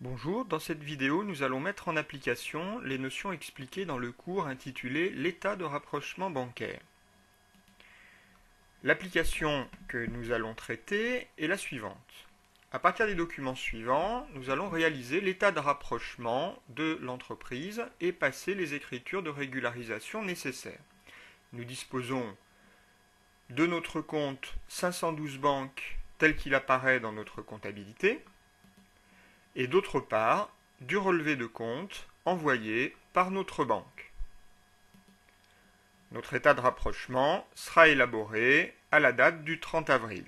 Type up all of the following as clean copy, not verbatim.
Bonjour, dans cette vidéo, nous allons mettre en application les notions expliquées dans le cours intitulé L'état de rapprochement bancaire. L'application que nous allons traiter est la suivante. À partir des documents suivants, nous allons réaliser l'état de rapprochement de l'entreprise et passer les écritures de régularisation nécessaires. Nous disposons de notre compte 512 banques tel qu'il apparaît dans notre comptabilité, et d'autre part, du relevé de compte envoyé par notre banque. Notre état de rapprochement sera élaboré à la date du 30 avril.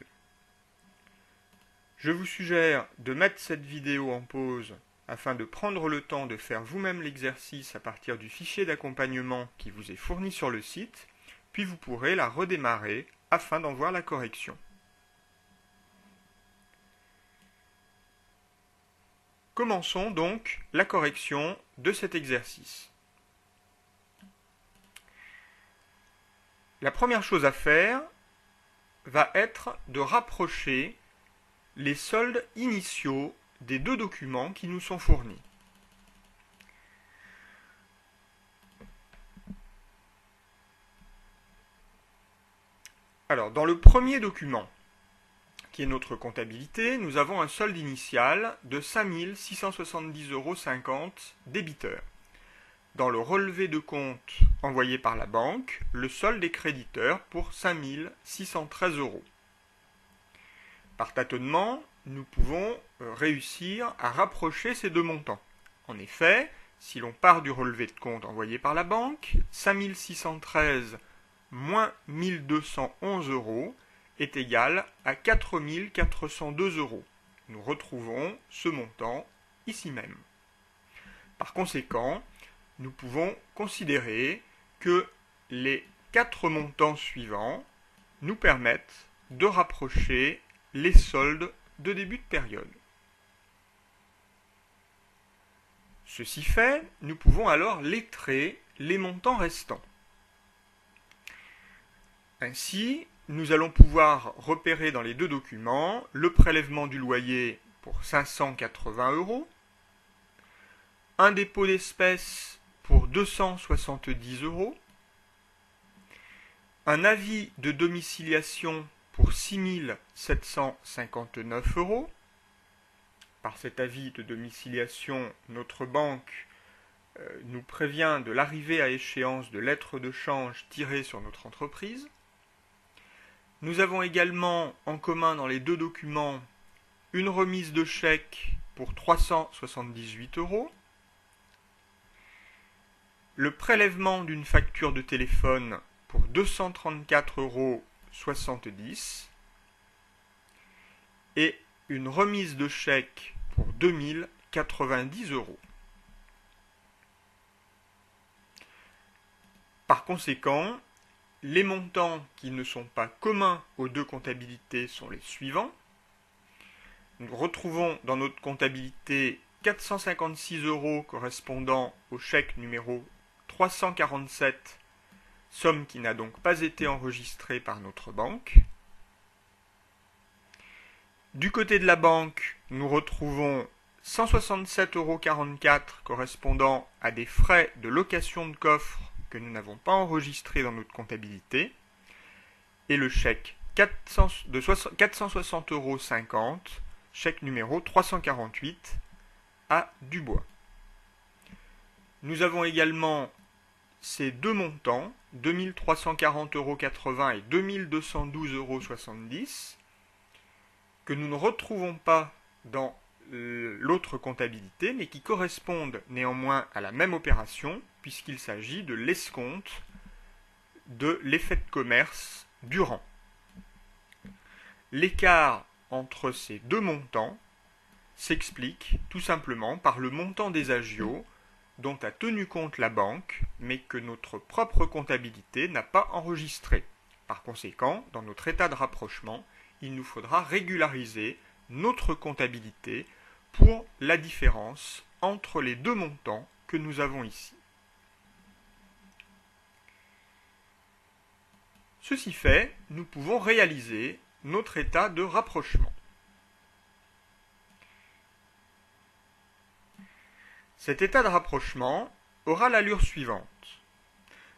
Je vous suggère de mettre cette vidéo en pause afin de prendre le temps de faire vous-même l'exercice à partir du fichier d'accompagnement qui vous est fourni sur le site, puis vous pourrez la redémarrer afin d'en voir la correction. Commençons donc la correction de cet exercice. La première chose à faire va être de rapprocher les soldes initiaux des deux documents qui nous sont fournis. Alors, dans le premier document, qui est notre comptabilité, nous avons un solde initial de 5 670,50 € débiteur. Dans le relevé de compte envoyé par la banque, le solde est créditeur pour 5 613 €. Par tâtonnement, nous pouvons réussir à rapprocher ces deux montants. En effet, si l'on part du relevé de compte envoyé par la banque, 5 613 moins 1 211 € est égal à 4 402 €. Nous retrouvons ce montant ici même. Par conséquent, nous pouvons considérer que les 4 montants suivants nous permettent de rapprocher les soldes de début de période. Ceci fait, nous pouvons alors lettrer les montants restants. Ainsi, nous allons pouvoir repérer dans les deux documents le prélèvement du loyer pour 580 €, un dépôt d'espèces pour 270 €, un avis de domiciliation pour 6 759 €. Par cet avis de domiciliation, notre banque nous prévient de l'arrivée à échéance de lettres de change tirées sur notre entreprise. Nous avons également en commun dans les deux documents une remise de chèque pour 378 €, le prélèvement d'une facture de téléphone pour 234,70 € et une remise de chèque pour 2090 €. Par conséquent, les montants qui ne sont pas communs aux deux comptabilités sont les suivants. Nous retrouvons dans notre comptabilité 456 € correspondant au chèque numéro 347, somme qui n'a donc pas été enregistrée par notre banque. Du côté de la banque, nous retrouvons 167,44 € correspondant à des frais de location de coffre que nous n'avons pas enregistrés dans notre comptabilité, et le chèque de 460,50 €, chèque numéro 348 à Dubois. Nous avons également ces deux montants, 2 340,80 € et 2 212,70 €, que nous ne retrouvons pas dans l'autre comptabilité, mais qui correspondent néanmoins à la même opération, puisqu'il s'agit de l'escompte de l'effet de commerce du rang. L'écart entre ces deux montants s'explique tout simplement par le montant des agios dont a tenu compte la banque, mais que notre propre comptabilité n'a pas enregistré. Par conséquent, dans notre état de rapprochement, il nous faudra régulariser notre comptabilité pour la différence entre les deux montants que nous avons ici. Ceci fait, nous pouvons réaliser notre état de rapprochement. Cet état de rapprochement aura l'allure suivante.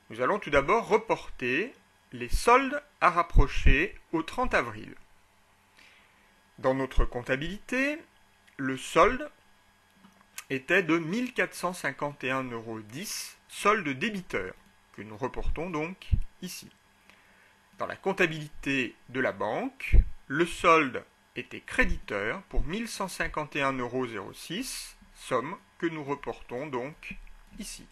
Nous allons tout d'abord reporter les soldes à rapprocher au 30 avril. Dans notre comptabilité, le solde était de 1 451,10 €, solde débiteur, que nous reportons donc ici. Dans la comptabilité de la banque, le solde était créditeur pour 1 151,06 €, somme que nous reportons donc ici.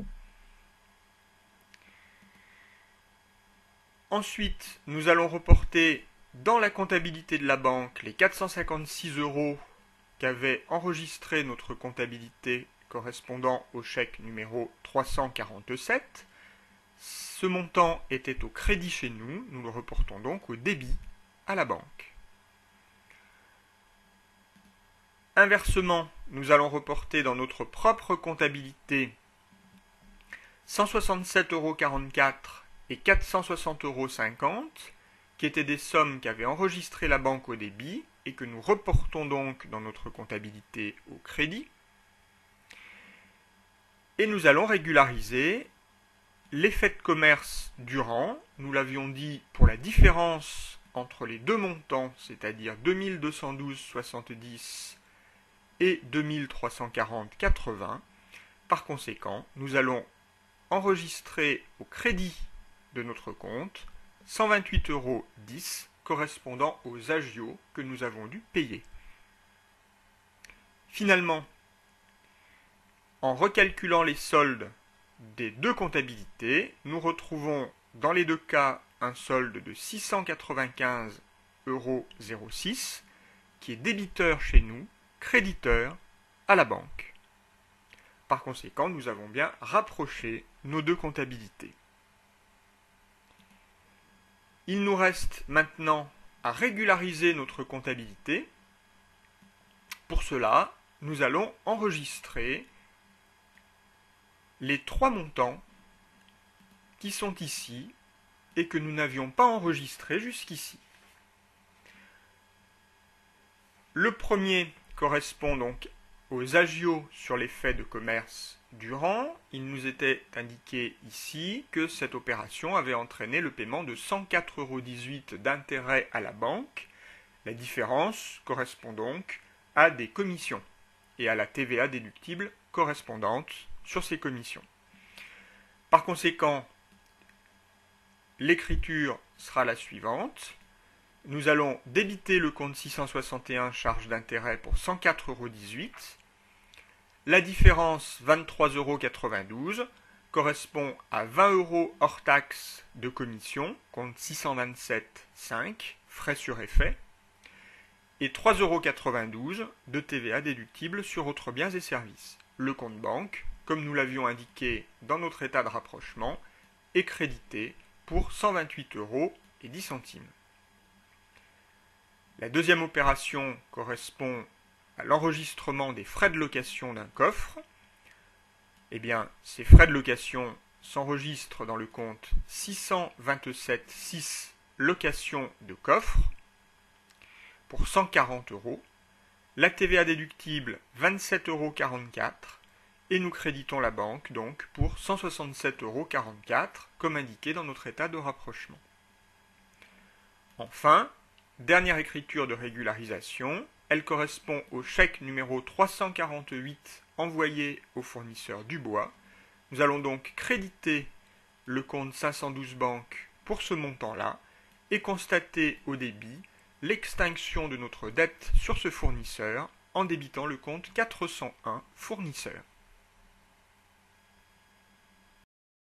Ensuite, nous allons reporter dans la comptabilité de la banque les 456 € qu'avait enregistré notre comptabilité correspondant au chèque numéro 347. Ce montant était au crédit chez nous, nous le reportons donc au débit à la banque. Inversement, nous allons reporter dans notre propre comptabilité 167,44 € et 460,50 € qui étaient des sommes qu'avait enregistrées la banque au débit et que nous reportons donc dans notre comptabilité au crédit. Et nous allons régulariser l'effet de commerce durant, nous l'avions dit, pour la différence entre les deux montants, c'est-à-dire 2212,70 et 2340,80. Par conséquent, nous allons enregistrer au crédit de notre compte 128,10 € correspondant aux agios que nous avons dû payer. Finalement, en recalculant les soldes des deux comptabilités, nous retrouvons dans les deux cas un solde de 695,06 € qui est débiteur chez nous, créditeur à la banque. Par conséquent, nous avons bien rapproché nos deux comptabilités. Il nous reste maintenant à régulariser notre comptabilité. Pour cela, nous allons enregistrer les trois montants qui sont ici et que nous n'avions pas enregistrés jusqu'ici. Le premier correspond donc aux agios sur les faits de commerce durant. Il nous était indiqué ici que cette opération avait entraîné le paiement de 104,18 € d'intérêt à la banque. La différence correspond donc à des commissions et à la TVA déductible correspondante sur ces commissions. Par conséquent, l'écriture sera la suivante. Nous allons débiter le compte 661 charge d'intérêt pour 104,18 €. La différence 23,92 € correspond à 20 € hors taxe de commission, compte 627,5 frais sur effet, et 3,92 € de TVA déductible sur autres biens et services. Le compte banque, comme nous l'avions indiqué dans notre état de rapprochement, est crédité pour 128,10 €. La deuxième opération correspond à l'enregistrement des frais de location d'un coffre. Eh bien, ces frais de location s'enregistrent dans le compte 627,6 location de coffre pour 140 €. La TVA déductible 27,44 € et nous créditons la banque donc pour 167,44 € comme indiqué dans notre état de rapprochement. Enfin, dernière écriture de régularisation, elle correspond au chèque numéro 348 envoyé au fournisseur du bois. Nous allons donc créditer le compte 512 banque pour ce montant-là et constater au débit l'extinction de notre dette sur ce fournisseur en débitant le compte 401 fournisseur.